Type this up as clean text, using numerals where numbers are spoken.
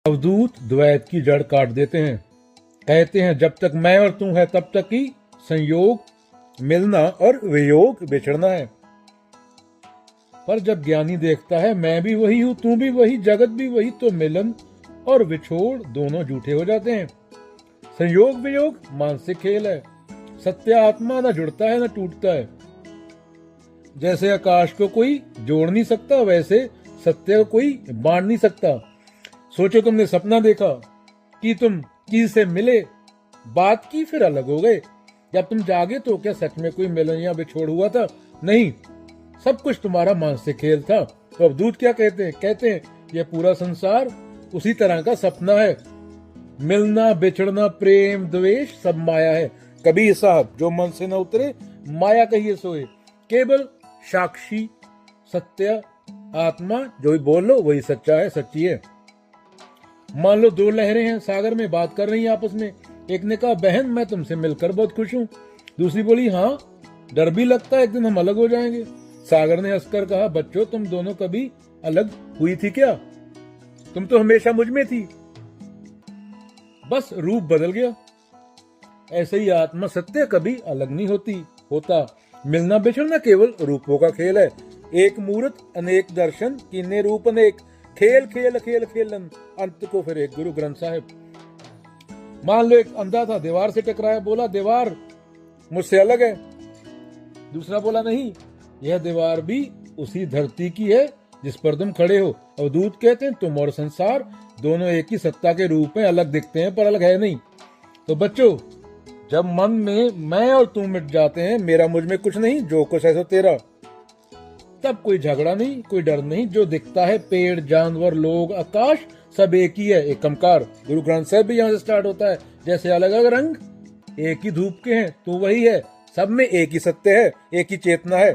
अवधूत द्वैत की जड़ काट देते हैं। कहते हैं जब तक मैं और तू है तब तक ही संयोग मिलना और वियोग बिछड़ना है। पर जब ज्ञानी देखता है मैं भी वही हूं, तू भी वही, जगत भी वही, तो मिलन और विछोड़ दोनों झूठे हो जाते हैं। संयोग वियोग मानसिक खेल है। सत्य आत्मा न जुड़ता है न टूटता है। जैसे आकाश को कोई जोड़ नहीं सकता, वैसे सत्य को कोई बांट नहीं सकता। सोचो तुमने सपना देखा कि तुम किसी से मिले, बात की, फिर अलग हो गए। जब तुम जागे तो क्या सच में कोई मिलन या बिछोड़ हुआ था? नहीं, सब कुछ तुम्हारा मानसिक खेल था। तो अवधूत क्या कहते हैं? कहते हैं यह पूरा संसार उसी तरह का सपना है। मिलना बिछड़ना प्रेम द्वेष सब माया है। कबीर साहब जो मन से न उतरे माया कहिए सोए। केवल साक्षी सत्य आत्मा जो भी बोल लो वही सच्चा है, सच्ची है। मान लो दो लहरें हैं सागर में, बात कर रही हैं आपस में। एक ने कहा बहन मैं तुमसे मिलकर बहुत खुश हूँ। दूसरी बोली हाँ, डर भी लगता है एक दिन हम अलग हो जाएंगे। सागर ने हंसकर कहा बच्चों तुम दोनों कभी अलग हुई थी क्या? तुम तो हमेशा मुझ में थी, बस रूप बदल गया। ऐसे ही आत्मा सत्य कभी अलग नहीं होता। मिलना बिछड़ना केवल रूपों का खेल है। एक मूर्त अनेक दर्शन, किन्ने रूप अनेक, खेल खेल खेल खेलन, अंत को फिर एक गुरु ग्रंथ साहिब। मान लो एक अंधा था, दीवार से टकराया, बोला दीवार मुझसे अलग है। दूसरा बोला नहीं, यह दीवार भी उसी धरती की है जिस पर तुम खड़े हो। अवधूत कहते हैं तुम और संसार दोनों एक ही सत्ता के रूप में अलग दिखते हैं पर अलग है नहीं। तो बच्चों जब मन में मैं और तू मिट जाते हैं, मेरा मुझ में कुछ नहीं, जो कुछ है सो तेरा, तब कोई झगड़ा नहीं, कोई डर नहीं। जो दिखता है पेड़ जानवर लोग आकाश सब एक ही है, एक कमकार। गुरु ग्रंथ साहिब भी यहाँ से स्टार्ट होता है। जैसे अलग अलग रंग एक ही धूप के हैं, तू वही है, सब में एक ही सत्य है, एक ही चेतना है।